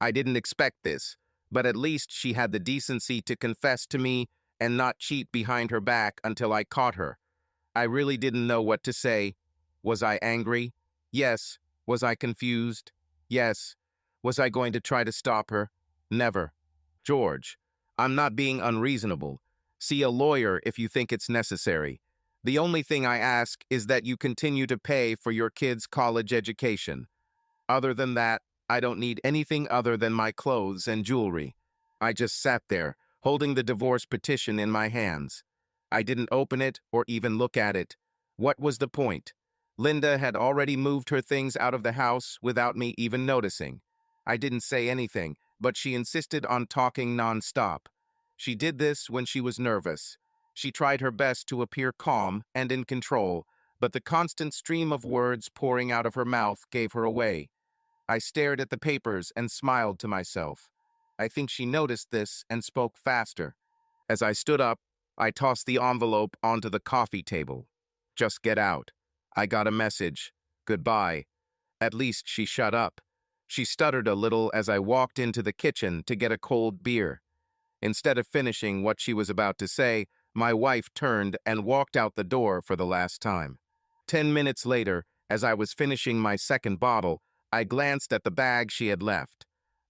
I didn't expect this, but at least she had the decency to confess to me and not cheat behind her back until I caught her. I really didn't know what to say. Was I angry? Yes. Was I confused? Yes. Was I going to try to stop her? Never. George, I'm not being unreasonable. See a lawyer if you think it's necessary. The only thing I ask is that you continue to pay for your kids' college education. Other than that, I don't need anything other than my clothes and jewelry. I just sat there, holding the divorce petition in my hands. I didn't open it or even look at it. What was the point? Linda had already moved her things out of the house without me even noticing. I didn't say anything, but she insisted on talking nonstop. She did this when she was nervous. She tried her best to appear calm and in control, but the constant stream of words pouring out of her mouth gave her away. I stared at the papers and smiled to myself. I think she noticed this and spoke faster. As I stood up, I tossed the envelope onto the coffee table. Just get out. I got a message. Goodbye. At least she shut up. She stuttered a little as I walked into the kitchen to get a cold beer. Instead of finishing what she was about to say, my wife turned and walked out the door for the last time. 10 minutes later, as I was finishing my second bottle, I glanced at the bag she had left.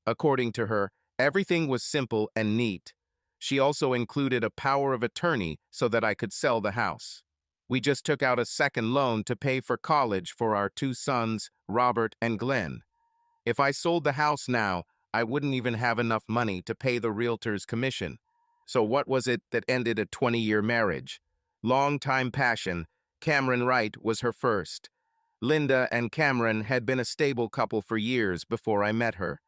According to her, everything was simple and neat. She also included a power of attorney so that I could sell the house. We just took out a second loan to pay for college for our two sons, Robert and Glenn. If I sold the house now, I wouldn't even have enough money to pay the realtor's commission. So what was it that ended a 20-year marriage? Long-time passion. Cameron Wright was her first. Linda and Cameron had been a stable couple for years before I met her.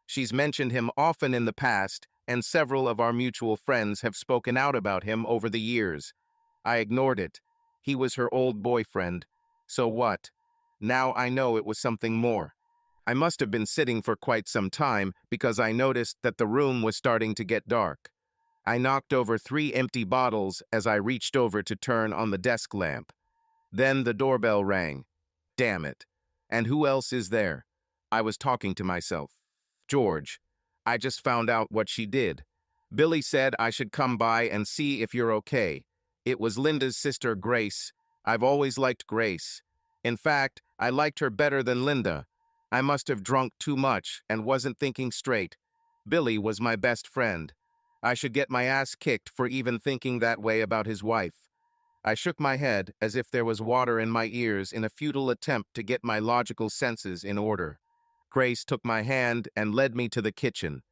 She's mentioned him often in the past, and several of our mutual friends have spoken out about him over the years. I ignored it. He was her old boyfriend. So what? Now I know it was something more. I must have been sitting for quite some time because I noticed that the room was starting to get dark. I knocked over 3 empty bottles as I reached over to turn on the desk lamp. Then the doorbell rang. Damn it. And who else is there? I was talking to myself. George, I just found out what she did. Billy said I should come by and see if you're okay. It was Linda's sister, Grace. I've always liked Grace. In fact, I liked her better than Linda. I must have drunk too much and wasn't thinking straight. Billy was my best friend. I should get my ass kicked for even thinking that way about his wife. I shook my head as if there was water in my ears in a futile attempt to get my logical senses in order. Grace took my hand and led me to the kitchen.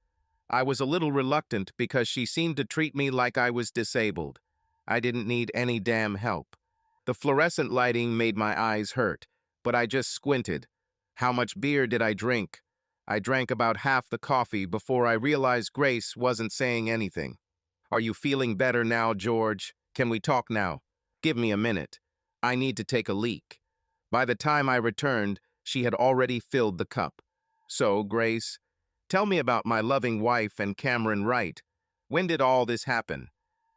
I was a little reluctant because she seemed to treat me like I was disabled. I didn't need any damn help. The fluorescent lighting made my eyes hurt, but I just squinted. How much beer did I drink? I drank about half the coffee before I realized Grace wasn't saying anything. Are you feeling better now, George? Can we talk now? Give me a minute. I need to take a leak. By the time I returned, she had already filled the cup. So, Grace, tell me about my loving wife and Cameron Wright. When did all this happen?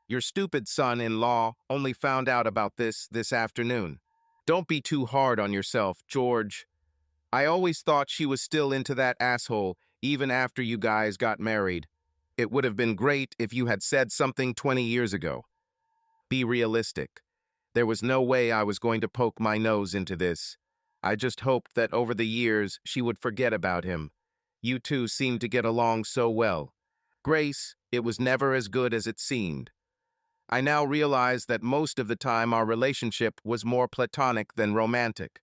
Your stupid son-in-law only found out about this afternoon. Don't be too hard on yourself, George. I always thought she was still into that asshole, even after you guys got married. It would have been great if you had said something 20 years ago. Be realistic. There was no way I was going to poke my nose into this. I just hoped that over the years she would forget about him. You two seemed to get along so well. Grace, it was never as good as it seemed. I now realize that most of the time our relationship was more platonic than romantic.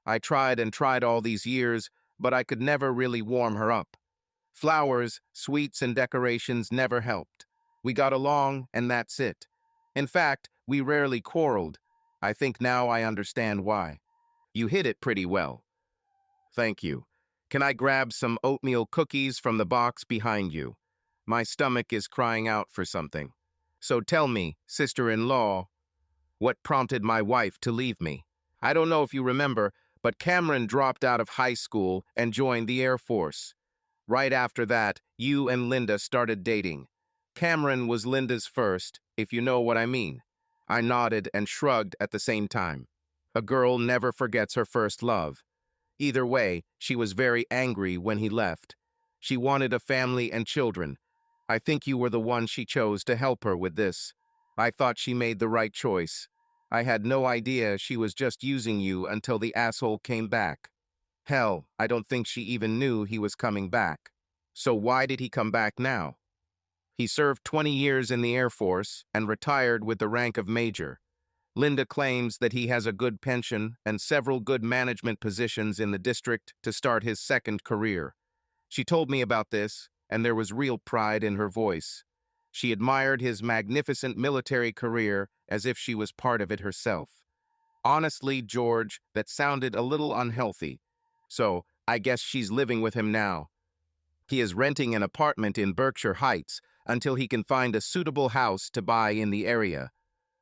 I tried and tried all these years, but I could never really warm her up. Flowers, sweets, and decorations never helped. We got along, and that's it. In fact, we rarely quarreled. I think now I understand why. You hid it pretty well. Thank you. Can I grab some oatmeal cookies from the box behind you? My stomach is crying out for something. So tell me, sister-in-law, what prompted my wife to leave me? I don't know if you remember, but Cameron dropped out of high school and joined the Air Force. Right after that, you and Linda started dating. Cameron was Linda's first, if you know what I mean. I nodded and shrugged at the same time. A girl never forgets her first love. Either way, she was very angry when he left. She wanted a family and children. I think you were the one she chose to help her with this. I thought she made the right choice. I had no idea she was just using you until the asshole came back. Hell, I don't think she even knew he was coming back. So why did he come back now? He served 20 years in the Air Force and retired with the rank of major. Linda claims that he has a good pension and several good management positions in the district to start his second career. She told me about this, and there was real pride in her voice. She admired his magnificent military career as if she was part of it herself. Honestly, George, that sounded a little unhealthy. So, I guess she's living with him now. He is renting an apartment in Berkshire Heights until he can find a suitable house to buy in the area.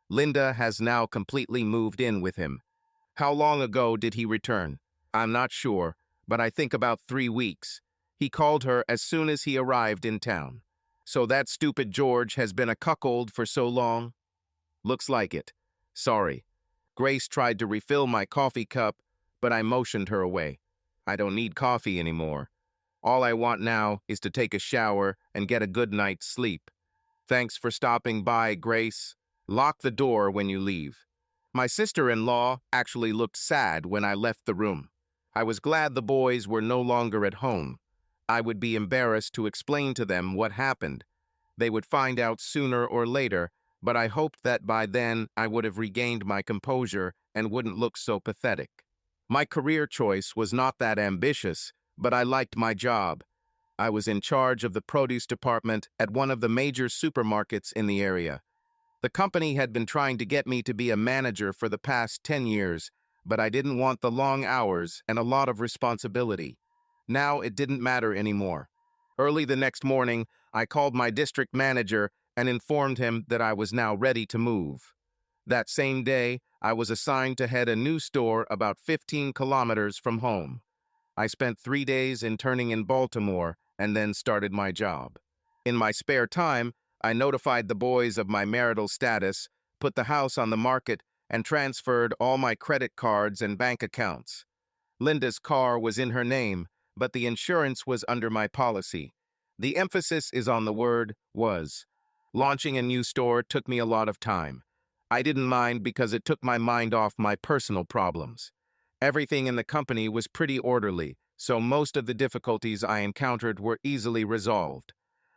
Linda has now completely moved in with him. How long ago did he return? I'm not sure, but I think about 3 weeks. He called her as soon as he arrived in town. So that stupid George has been a cuckold for so long? Looks like it. Sorry. Grace tried to refill my coffee cup, but I motioned her away. I don't need coffee anymore. All I want now is to take a shower and get a good night's sleep. Thanks for stopping by, Grace. Lock the door when you leave. My sister-in-law actually looked sad when I left the room. I was glad the boys were no longer at home. I would be embarrassed to explain to them what happened. They would find out sooner or later, but I hoped that by then I would have regained my composure and wouldn't look so pathetic. My career choice was not that ambitious, but I liked my job. I was in charge of the produce department at one of the major supermarkets in the area. The company had been trying to get me to be a manager for the past 10 years, but I didn't want the long hours and a lot of responsibility. Now it didn't matter anymore. Early the next morning, I called my district manager and informed him that I was now ready to move. That same day, I was assigned to head a new store about 15 kilometers from home. I spent 3 days interning in Baltimore and then started my job. In my spare time, I notified the boys of my marital status, put the house on the market, and transferred all my credit cards and bank accounts. Linda's car was in her name, but the insurance was under my policy. The emphasis is on the word was. Launching a new store took me a lot of time. I didn't mind because it took my mind off my personal problems. Everything in the company was pretty orderly, so most of the difficulties I encountered were easily resolved.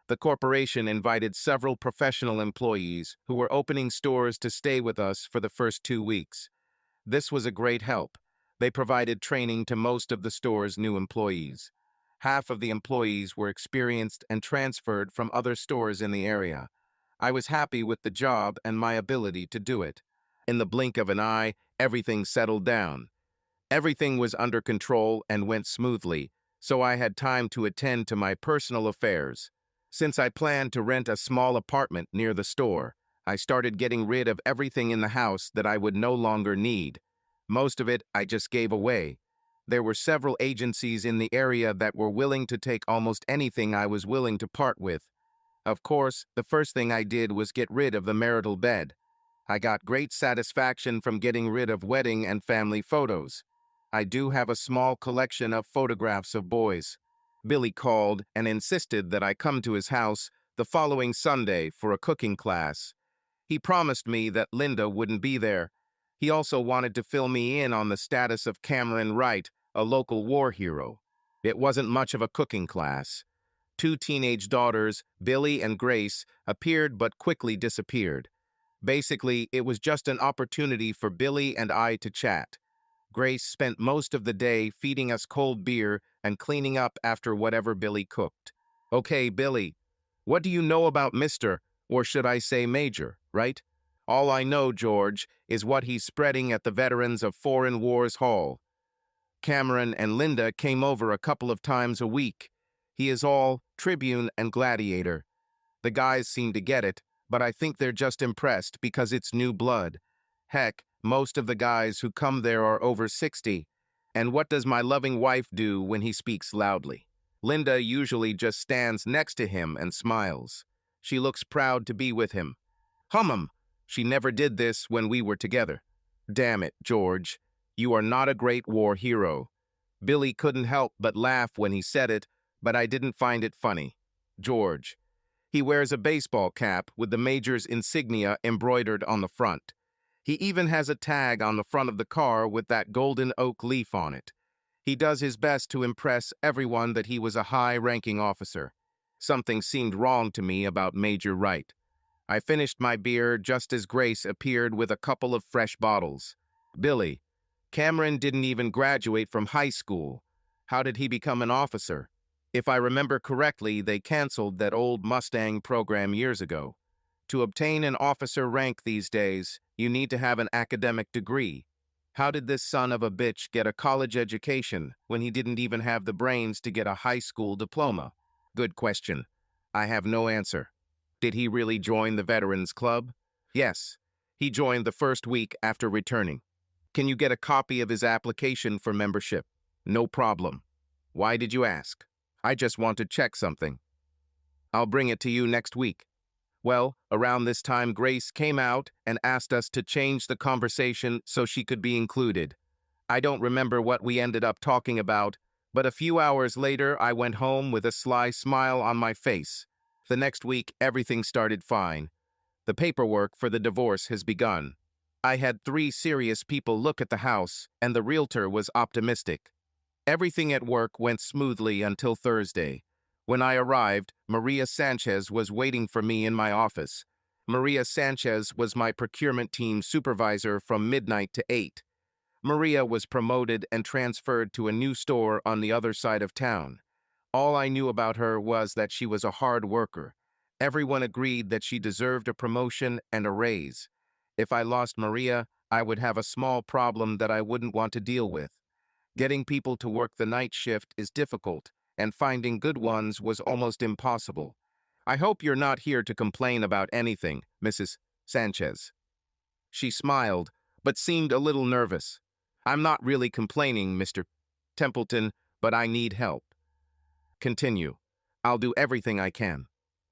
The corporation invited several professional employees who were opening stores to stay with us for the first 2 weeks. This was a great help. They provided training to most of the store's new employees. Half of the employees were experienced and transferred from other stores in the area. I was happy with the job and my ability to do it. In the blink of an eye, everything settled down. Everything was under control and went smoothly, so I had time to attend to my personal affairs. Since I planned to rent a small apartment near the store, I started getting rid of everything in the house that I would no longer need. Most of it I just gave away. There were several agencies in the area that were willing to take almost anything I was willing to part with. Of course, the first thing I did was get rid of the marital bed. I got great satisfaction from getting rid of wedding and family photos. I do have a small collection of photographs of boys. Billy called and insisted that I come to his house the following Sunday for a cooking class. He promised me that Linda wouldn't be there. He also wanted to fill me in on the status of Cameron Wright, a local war hero. It wasn't much of a cooking class. 2 teenage daughters, Billy and Grace, appeared but quickly disappeared. Basically, it was just an opportunity for Billy and I to chat. Grace spent most of the day feeding us cold beer and cleaning up after whatever Billy cooked. Okay, Billy, what do you know about Mr., or should I say Major, right? All I know, George, is what he's spreading at the Veterans of Foreign Wars Hall. Cameron and Linda came over a couple of times a week. He is all Tribune and Gladiator. The guys seem to get it, but I think they're just impressed because it's new blood. Heck, most of the guys who come there are over 60. And what does my loving wife do when he speaks loudly? Linda usually just stands next to him and smiles. She looks proud to be with him. She never did this when we were together. Damn it, George. You are not a great war hero. Billy couldn't help but laugh when he said it, but I didn't find it funny. George. He wears a baseball cap with the major's insignia embroidered on the front. He even has a tag on the front of the car with that golden oak leaf on it. He does his best to impress everyone that he was a high-ranking officer. Something seemed wrong to me about Major Wright. I finished my beer just as Grace appeared with a couple of fresh bottles. Billy, Cameron didn't even graduate from high school. How did he become an officer? If I remember correctly, they canceled that old Mustang program years ago. To obtain an officer rank these days, you need to have an academic degree. How did this son of a bitch get a college education when he didn't even have the brains to get a high school diploma? Good question. I have no answer. Did he really join the Veterans Club? Yes. He joined the first week after returning. Can you get a copy of his application for membership? No problem. Why did you ask? I just want to check something. I'll bring it to you next week. Well, around this time, Grace came out and asked us to change the conversation so she could be included. I don't remember what we ended up talking about, but a few hours later, I went home with a sly smile on my face. The next week, everything started fine. The paperwork for the divorce has begun. I had 3 serious people look at the house, and the realtor was optimistic. Everything at work went smoothly until Thursday. When I arrived, Maria Sanchez was waiting for me in my office. Maria Sanchez was my procurement team supervisor from midnight to 8. Maria was promoted and transferred to a new store on the other side of town. All I knew about her was that she was a hard worker. Everyone agreed that she deserved a promotion and a raise. If I lost Maria, I would have a small problem that I wouldn't want to deal with. Getting people to work the night shift is difficult, and finding good ones was almost impossible. I hope you're not here to complain about anything, Mrs. Sanchez. She smiled, but seemed a little nervous. I'm not really complaining, Mr. Templeton, but I need help. Continue. I'll do everything I can.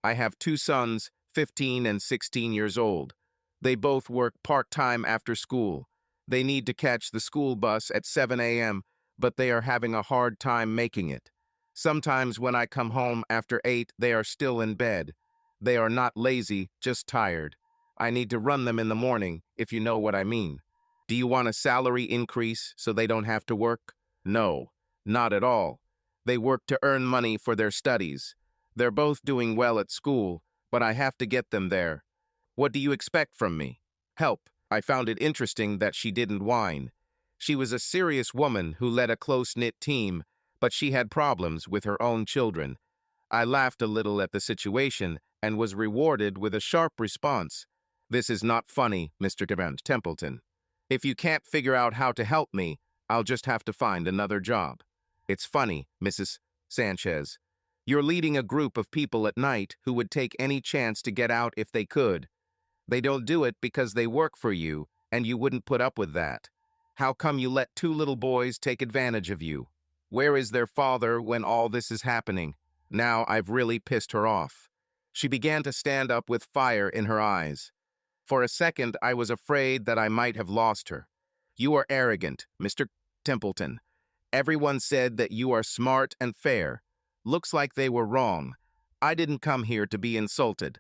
I have 2 sons, 15 and 16 years old. They both work part-time after school. They need to catch the school bus at 7 a.m., but they are having a hard time making it. Sometimes when I come home after 8, they are still in bed. They are not lazy, just tired. I need to run them in the morning, if you know what I mean. Do you want a salary increase so they don't have to work? No, not at all. They work to earn money for their studies. They're both doing well at school, but I have to get them there. What do you expect from me? Help. I found it interesting that she didn't whine. She was a serious woman who led a close-knit team, but she had problems with her own children. I laughed a little at the situation and was rewarded with a sharp response. This is not funny, Mr. Templeton. If you can't figure out how to help me, I'll just have to find another job. It's funny, Mrs. Sanchez. You're leading a group of people at night who would take any chance to get out if they could. They don't do it because they work for you, and you wouldn't put up with that. How come you let 2 little boys take advantage of you? Where is their father when all this is happening? Now I've really pissed her off. She began to stand up with fire in her eyes. For a second, I was afraid that I might have lost her. You are arrogant, Mr. Templeton. Everyone said that you are smart and fair. Looks like they were wrong. I didn't come here to be insulted.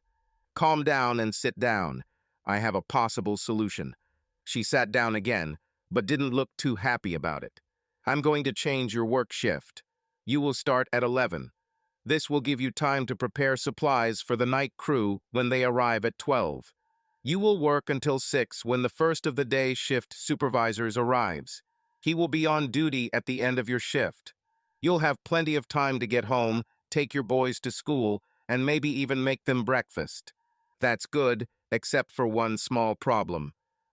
Calm down and sit down. I have a possible solution. She sat down again, but didn't look too happy about it. I'm going to change your work shift. You will start at 11. This will give you time to prepare supplies for the night crew when they arrive at 12. You will work until 6 when the first of the day shift supervisors arrives. He will be on duty at the end of your shift. You'll have plenty of time to get home, take your boys to school, and maybe even make them breakfast. That's good, except for one small problem.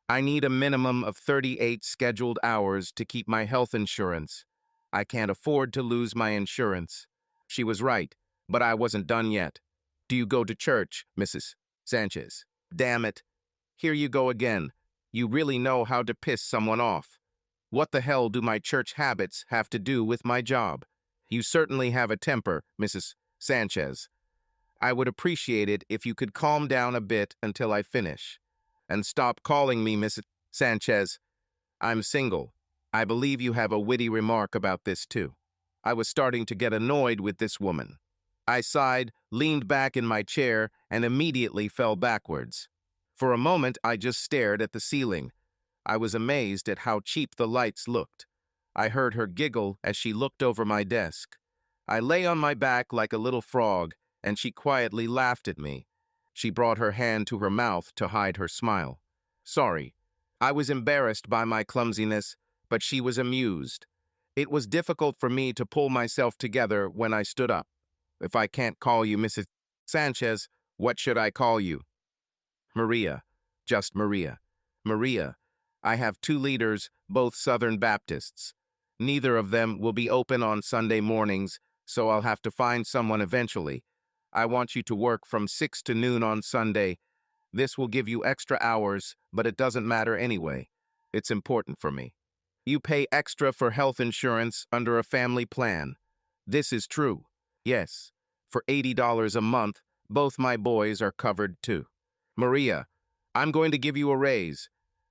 I need a minimum of 38 scheduled hours to keep my health insurance. I can't afford to lose my insurance. She was right, but I wasn't done yet. Do you go to church, Mrs. Sanchez? Damn it. Here you go again. You really know how to piss someone off. What the hell do my church habits have to do with my job? You certainly have a temper, Mrs. Sanchez. I would appreciate it if you could calm down a bit until I finish. And stop calling me Mrs. Sanchez. I'm single. I believe you have a witty remark about this too. I was starting to get annoyed with this woman. I sighed, leaned back in my chair, and immediately fell backwards. For a moment, I just stared at the ceiling. I was amazed at how cheap the lights looked. I heard her giggle as she looked over my desk. I lay on my back like a little frog, and she quietly laughed at me. She brought her hand to her mouth to hide her smile. Sorry. I was embarrassed by my clumsiness, but she was amused. It was difficult for me to pull myself together when I stood up. If I can't call you Mrs. Sanchez, what should I call you? Maria. Just Maria. Maria. I have two leaders, both Southern Baptists. Neither of them will be open on Sunday mornings, so I'll have to find someone eventually. I want you to work from 6 to noon on Sunday. This will give you extra hours, but it doesn't matter anyway. It's important for me. You pay extra for health insurance under a family plan. This is true. Yes. For $80 a month, both my boys are covered too. Maria, I'm going to give you a raise.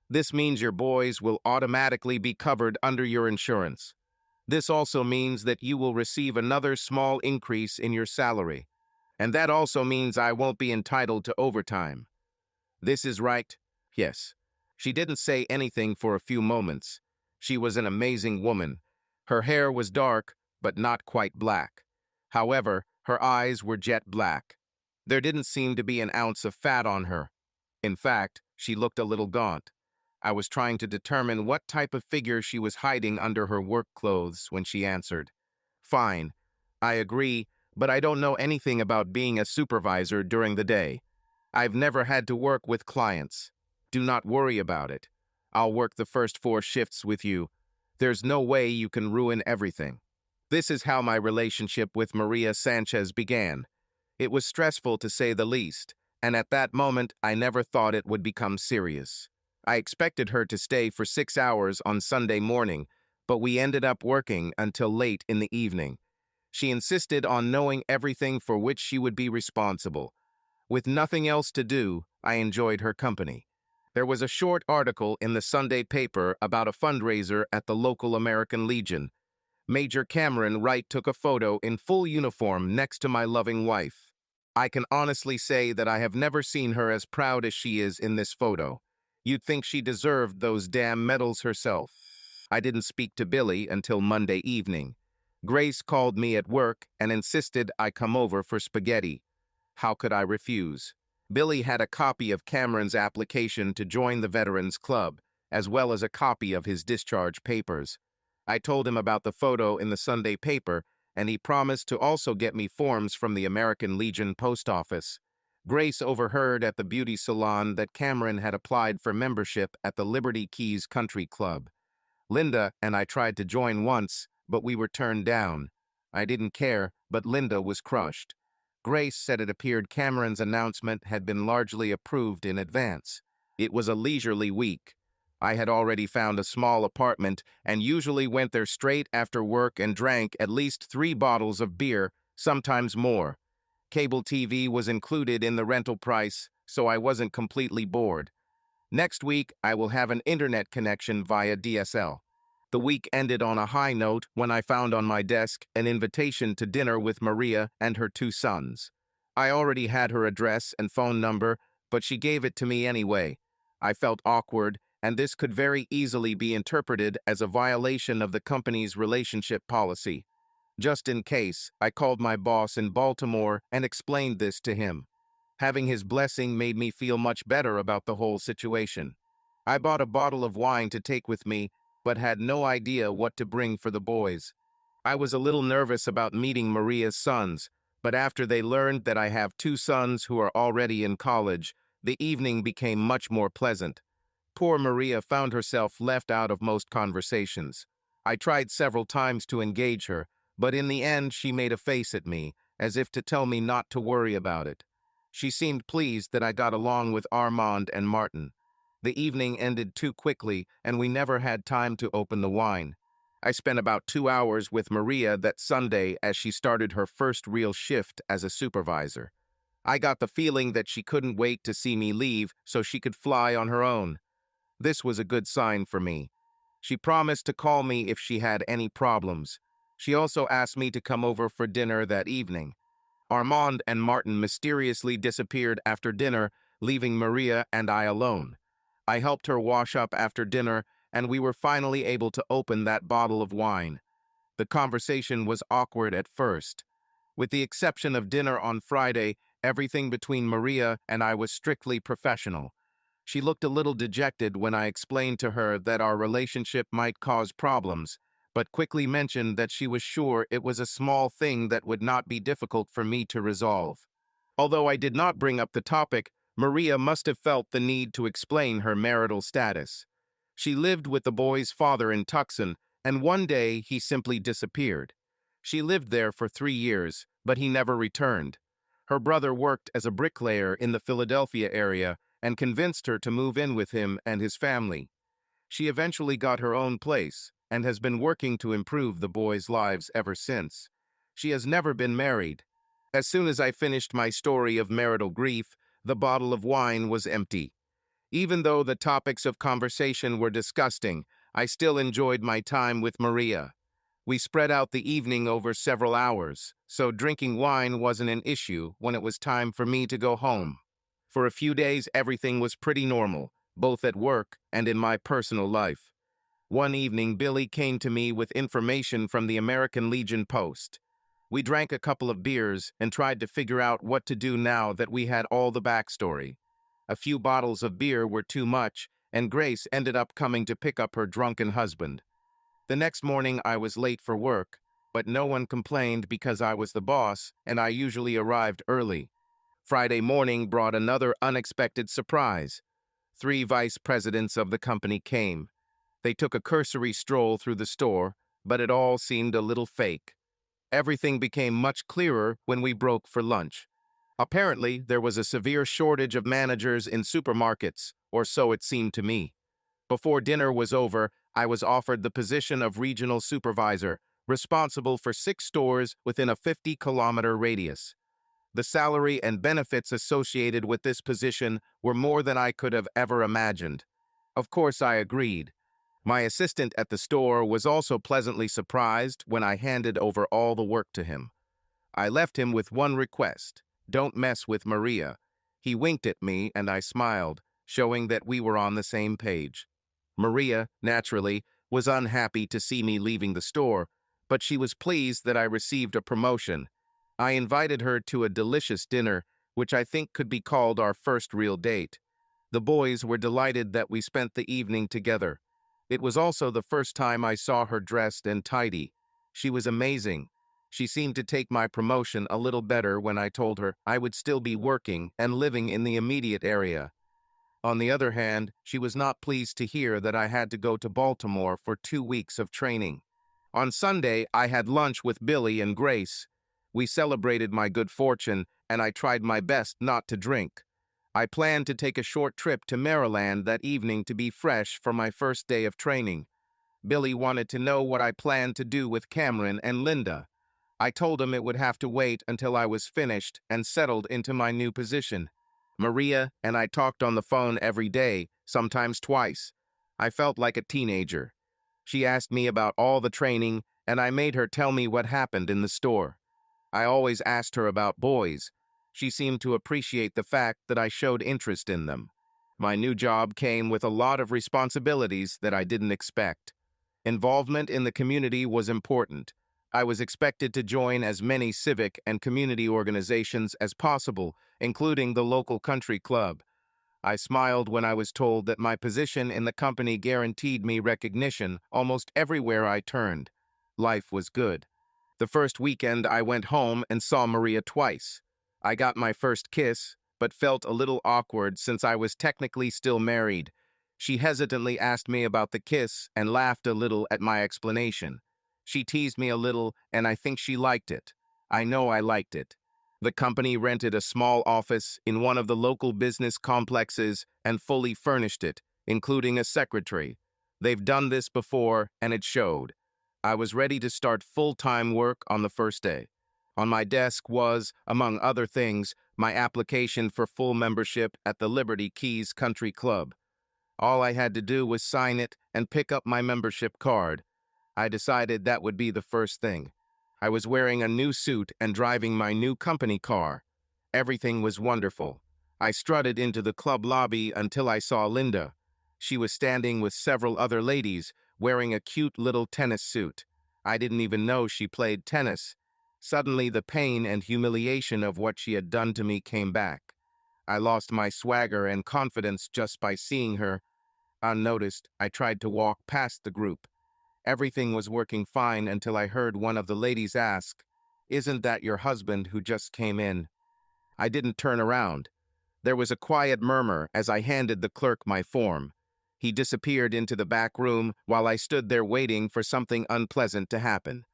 This means your boys will automatically be covered under your insurance. This also means that you will receive another small increase in your salary. And that also means I won't be entitled to overtime. This is right? Yes. She didn't say anything for a few moments. She was an amazing woman. Her hair was dark, but not quite black. However, her eyes were jet black. There didn't seem to be an ounce of fat on her. In fact, she looked a little gaunt. I was trying to determine what type of figure she was hiding under her work clothes when she answered. Fine. I agree, but I don't know anything about being a supervisor during the day. I've never had to work with clients. Do not worry about it. I'll work the first 4 shifts with you. There's no way you can ruin everything. This is how my relationship with Maria Sanchez began. It was stressful to say the least, and at that moment I never thought it would become serious. I expected her to stay for 6 hours on Sunday morning, but we ended up working until late in the evening. She insisted on knowing everything for which she would be responsible. With nothing else to do, I enjoyed her company. There was a short article in the Sunday paper about a fundraiser at the local American Legion. Major Cameron Wright took a photo in full uniform next to my loving wife. I can honestly say that I have never seen her as proud as she is in this photo. You'd think she deserved those damn medals herself. I didn't speak to Billy until Monday evening. Grace called me at work and insisted I come over for spaghetti. How could I refuse? Billy had a copy of Cameron's application to join the Veterans Club, as well as a copy of his discharge papers. I told him about the photo in the Sunday paper, and he promised to also get me forms from the American Legion post office. Grace overheard at the beauty salon that Cameron had applied for membership at the Liberty Keys Country Club. Linda and I tried to join once, but we were turned down. I didn't care, but Linda was crushed. Grace said it appeared Cameron's announcement had been largely approved in advance. It was a leisurely week. I had already found a small apartment and usually went there straight after work and drank at least 3 bottles of beer, sometimes more. Cable TV was included in the rental price, so I wasn't completely bored. Next week, I will have an internet connection via DSL. The week ended on a high note when I found on my desk an invitation to dinner with Maria and her 2 sons. I already had her address and phone number, but she gave it to me anyway. I felt awkward, and this could very easily be interpreted as a violation of the company's relationship policy. Just in case, I called my boss in Baltimore and explained this to him. Having his blessing made me feel much better about the whole situation. I bought a bottle of wine to take with me, but had no idea what to bring for the boys. I was a little nervous about meeting Maria's sons, but after they learned that I have 2 sons who are already in college, the evening became much more pleasant. Poor Maria found herself left out of most conversations. I tried several times to engage her, but in the end she made a face at me, as if to tell me not to worry about it. She seemed pleased that I got along with Armand and Martin. The evening ended too quickly, and we never had time to open the wine. I spent about 2 hours with Maria that Sunday as she started her first real shift as a supervisor. I got the feeling that she couldn't wait to see me leave so she could fly on her own. This was a good sign for me. She promised to call me if she had any problems. She also asked me to come over for dinner that evening. Armand and Martin mysteriously disappeared after dinner, leaving Maria and I alone. I helped her wash up after dinner, and we were finally able to open that bottle of wine. The conversation was awkward at first. With the exception of dinner on Friday, everything between Maria and I was strictly professional. She looked a little dejected when I explained to her that our relationship might cause problems, but quickly mentioned that she was sure it was a small thing that would not be difficult for me to resolve. Although I did not bring up the topic, Maria must have felt the need to explain her marital status. She lived with the boy's father in Tucson, and one day he simply disappeared. She lived there for 3 years, but he never returned. Her brother worked as a bricklayer in the Philadelphia area and convinced her to move in with him and his family. She eventually got her own place and has been working to improve the boys' lives ever since. She has never been married. As soon as I finished my story of marital grief, the bottle of wine was empty. Even though the topics of conversation were disgusting, I still enjoyed my time with Maria. We spread out the evening over several hours, so drinking wine wasn't an issue when it was time for me to go home. For a few days, everything was pretty normal, both at work and in my personal life. One evening, Billy came to me with information from the American Legion Post. We drank a couple of beers and tried to figure out what to do now that we had all the backstory. A few bottles of beer were too much, and Grace ended up coming to pick up her drunken husband. The next morning I was late for work, but no one complained because I was the boss and I usually arrived early. Friday morning brought another unexpected surprise. 3 vice presidents of the company came. They took a cursory stroll through the store, but it all seemed a little fake. Everything became much clearer when we broke for lunch. Apparently, there was a severe shortage of managers in supermarkets, or so it seemed to me. Before dinner was over, I was offered the position of regional supervisor, responsible for 6 stores within a 50-kilometer radius. The salary and benefits associated with this position were more than I could have ever imagined. Of course, I agreed. My assistant at the store was also pleasantly surprised when I handed over all the work to him. I left him with one request: don't mess with Maria. He winked at me and I smiled, showing that we were on the same page. Maria, naturally, was unhappy to see me leaving the store, but she was pleased that I received a promotion. I invited her to a delicious dinner, which I think could be called our first real date. The boys were delighted that we spent the evening together. It was also the first time I saw her dressed and tidy. She was amazing. She seemed to take my promotion a little better when I told her I would still be working and living in the immediate area. On the other hand, she was not pleased to hear that I had to go to Baltimore for 2 weeks of training. On Sunday, I had lunch with Billy and Grace. We celebrated my good fortune, and I tried my best not to drink. I planned to take a short trip to Maryland that evening to be fresh for my first day of training. Billy wanted to know what I planned to do with Cameron and Linda. I told him it would have to wait until I was finished and settled into my new position. Maria and I talked on the phone every day, sometimes twice. I felt like a teenager. She asked me about all the training, and I made her tell me what happened in the store. I always asked her about boys. She seemed to appreciate the fact that I showed interest in them. My new job came with a lot of responsibilities that I didn't expect. Involvement in the community was important. I was expected to join as many civic and community organizations as possible, including the local country club. I smiled when I was told that my position in the company guaranteed me recognition almost everywhere I turned. Life was good. The first weekend I went home and saw Maria twice. I got my first kiss, but felt a little awkward since I was technically still married. She hesitantly asked me about the kiss and laughed a little at my explanation. She teased me a little, and I think she liked it. I know I liked it. The company rented a small office in one of the local business complexes and fully furnished it, including a secretary. They've done this before, and it showed. I was ready to start full-time work on the first day. On my desk was, among other things, my application for full membership at the Liberty Keys Country Club. All I had to do was sign it and pick up my membership card. I decided that would be the first thing. I was wearing a new suit and driving my new company car. Everything was wonderful. I strutted into the club lobby until I saw Linda. She was standing with several other ladies, wearing a cute little tennis suit. I didn't even know she played tennis. Suddenly, the pain and humiliation of what she had done to me came back. I lost my swagger and confidence just by seeing her. Unnoticed, I tried to walk past the group. Everything was working fine until I heard one of the ladies ask, "Isn't that your husband who just came in?" I didn't turn around. There was a quiet murmur as I handed the clerk my form. He disappeared into the back room while I stood there waiting for something unpleasant to happen.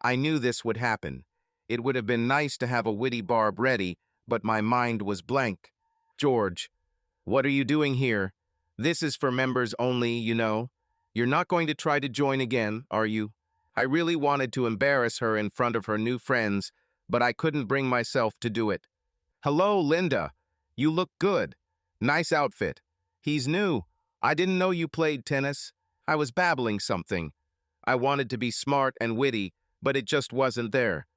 I knew this would happen. It would have been nice to have a witty barb ready, but my mind was blank. "George, what are you doing here? This is for members only, you know. You're not going to try to join again, are you?" I really wanted to embarrass her in front of her new friends, but I couldn't bring myself to do it. "Hello, Linda. You look good. Nice outfit." "He's new. I didn't know you played tennis." I was babbling something. I wanted to be smart and witty, but it just wasn't there.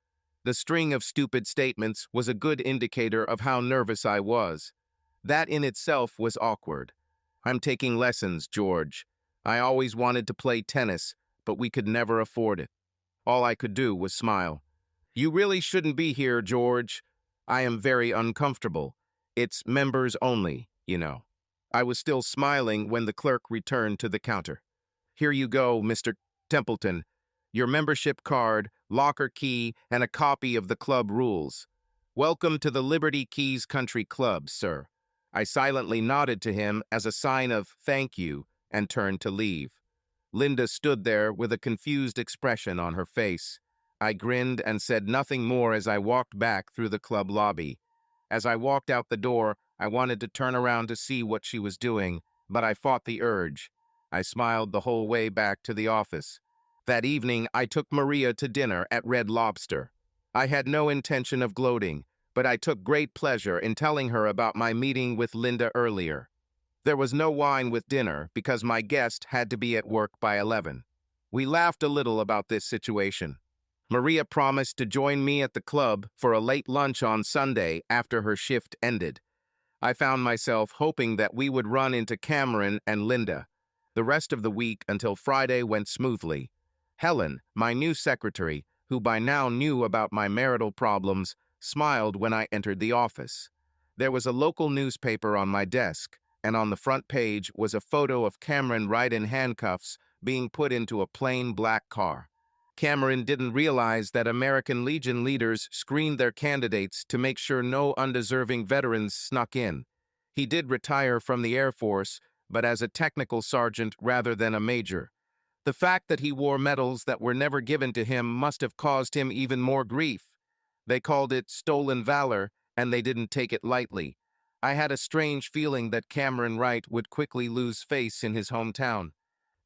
The string of stupid statements was a good indicator of how nervous I was. That in itself was awkward. "I'm taking lessons, George. I always wanted to play tennis, but we could never afford it." All I could do was smile. "You really shouldn't be here, George. I am very uncomfortable. It's members only, you know." I was still smiling when the clerk returned to the counter. "Here you go, Mr. Templeton. Your membership card, locker key, and a copy of the club rules. Welcome to the Liberty Keys Country Club, sir." I silently nodded to him as a sign of thank you and turned to leave. Linda stood there with a confused expression on her face. I grinned and said nothing more as I walked back through the club lobby. As I walked out the door, I wanted to turn around to see what she was doing, but I fought the urge. I smiled the whole way back to the office. That evening, I took Maria to dinner at Red Lobster. I had no intention of gloating, but I took great pleasure in telling her about my meeting with Linda earlier. There was no wine with dinner because my guest had to be at work by 11. We laughed a little about this situation. Maria promised to join me at the club for a late lunch on Sunday after her shift ended. I found myself hoping that we would run into Cameron and Linda. The rest of the week until Friday went smoothly. Helen, my new secretary, who by now knew about my marital problems, smiled when I entered the office. There was a local newspaper on my desk, and on the front page was a photo of Cameron Wright in handcuffs being put into a plain black car. Cameron didn't realize that American Legion leaders screened their candidates to make sure no undeserving veterans snuck in. He did retire from the Air Force, but as a technical sergeant rather than a major. The fact that he wore medals that were never given to him must have caused him even more grief. They called it stolen valor, and they didn't take it lightly. I had a strange feeling that Cameron Wright would quickly lose face in his hometown.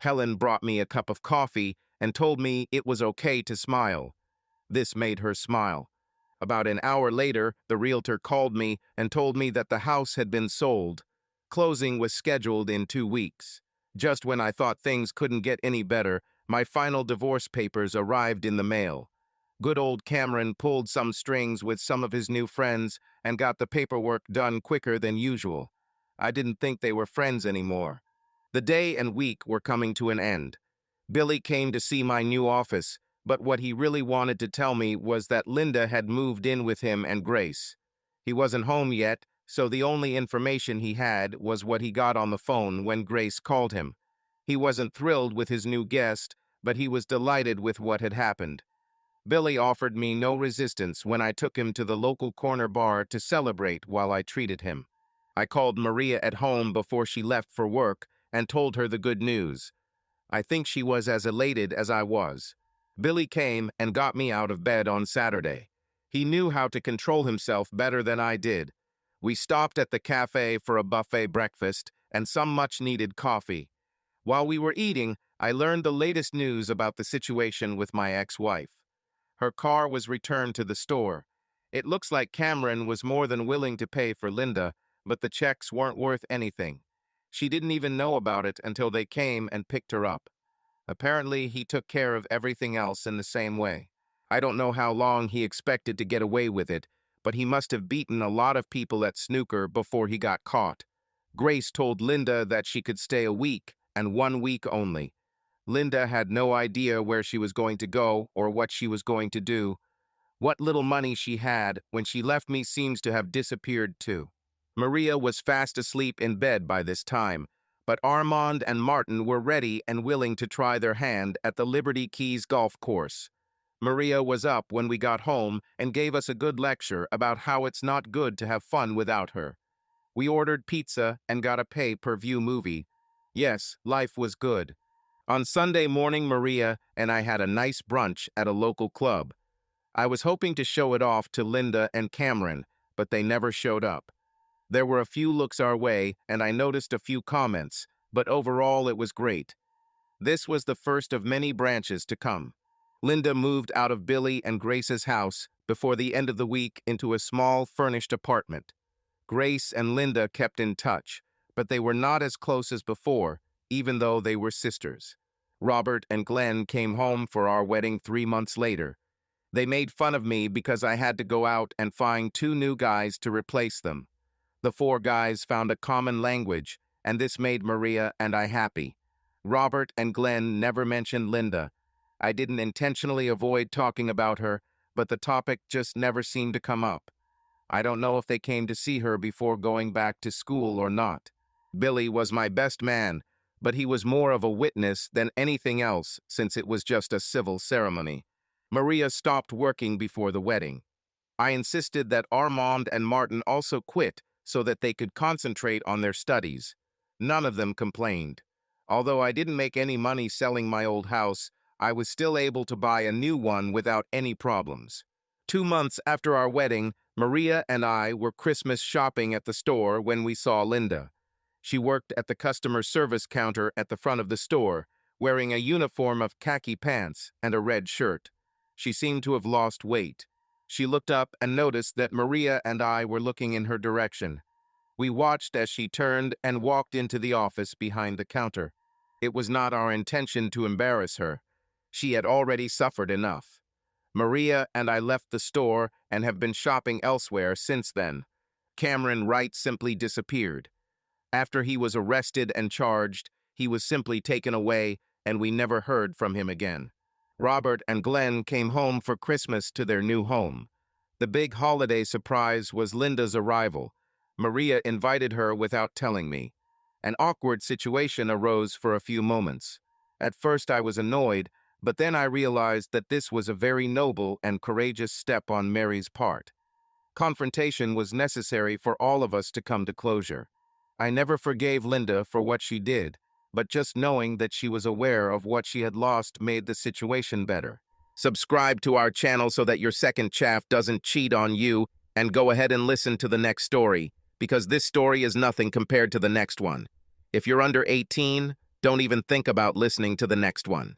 Helen brought me a cup of coffee and told me it was okay to smile. This made her smile. About an hour later, the realtor called me and told me that the house had been sold. Closing was scheduled in 2 weeks. Just when I thought things couldn't get any better, my final divorce papers arrived in the mail. Good old Cameron pulled some strings with some of his new friends and got the paperwork done quicker than usual. I didn't think they were friends anymore. The day and week were coming to an end. Billy came to see my new office, but what he really wanted to tell me was that Linda had moved in with him and Grace. He wasn't home yet, so the only information he had was what he got on the phone when Grace called him. He wasn't thrilled with his new guest, but he was delighted with what had happened. Billy offered me no resistance when I took him to the local corner bar to celebrate while I treated him. I called Maria at home before she left for work and told her the good news. I think she was as elated as I was. Billy came and got me out of bed on Saturday. He knew how to control himself better than I did. We stopped at the cafe for a buffet breakfast and some much-needed coffee. While we were eating, I learned the latest news about the situation with my ex-wife. Her car was returned to the store. It looks like Cameron was more than willing to pay for Linda, but the checks weren't worth anything. She didn't even know about it until they came and picked her up. Apparently, he took care of everything else in the same way. I don't know how long he expected to get away with it, but he must have beaten a lot of people at snooker before he got caught. Grace told Linda that she could stay a week, and 1 week only. Linda had no idea where she was going to go or what she was going to do. What little money she had when she left me seems to have disappeared too. Maria was fast asleep in bed by this time, but Armand and Martin were ready and willing to try their hand at the Liberty Keys golf course. Maria was up when we got home and gave us a good lecture about how it's not good to have fun without her. We ordered pizza and got a pay-per-view movie. Yes, life was good. On Sunday morning, Maria and I had a nice brunch at a local club. I was hoping to show it off to Linda and Cameron, but they never showed up. There were a few looks our way, and I noticed a few comments, but overall it was great. This was the first of many branches to come. Linda moved out of Billy and Grace's house before the end of the week into a small, furnished apartment. Grace and Linda kept in touch, but they were not as close as before, even though they were sisters. Robert and Glenn came home for our wedding 3 months later. They made fun of me because I had to go out and find 2 new guys to replace them. The 4 guys found a common language, and this made Maria and I happy. Robert and Glenn never mentioned Linda. I didn't intentionally avoid talking about her, but the topic just never seemed to come up. I don't know if they came to see her before going back to school or not. Billy was my best man, but he was more of a witness than anything else since it was just a civil ceremony. Maria stopped working before the wedding. I insisted that Armand and Martin also quit so that they could concentrate on their studies. None of them complained. Although I didn't make any money selling my old house, I was still able to buy a new one without any problems. 2 months after our wedding, Maria and I were Christmas shopping at the store when we saw Linda. She worked at the customer service counter at the front of the store, wearing a uniform of khaki pants and a red shirt. She seemed to have lost weight. She looked up and noticed that Maria and I were looking in her direction. We watched as she turned and walked into the office behind the counter. It was not our intention to embarrass her. She had already suffered enough. Maria and I left the store and have been shopping elsewhere since then. Cameron Wright simply disappeared. After he was arrested and charged, he was simply taken away and we never heard from him again. Robert and Glenn came home for Christmas to their new home. The big holiday surprise was Linda's arrival. Maria invited her without telling me. An awkward situation arose for a few moments. At first I was annoyed, but then I realized that this was a very noble and courageous step on Mary's part. Confrontation was necessary for all of us to come to closure. I never forgave Linda for what she did, but just knowing that she was aware of what she had lost made the situation better. Subscribe to our channel so that your second chaff doesn't cheat on you, and go ahead and listen to the next story, because this story is nothing compared to the next one. If you're under 18, don't even think about listening to the next one.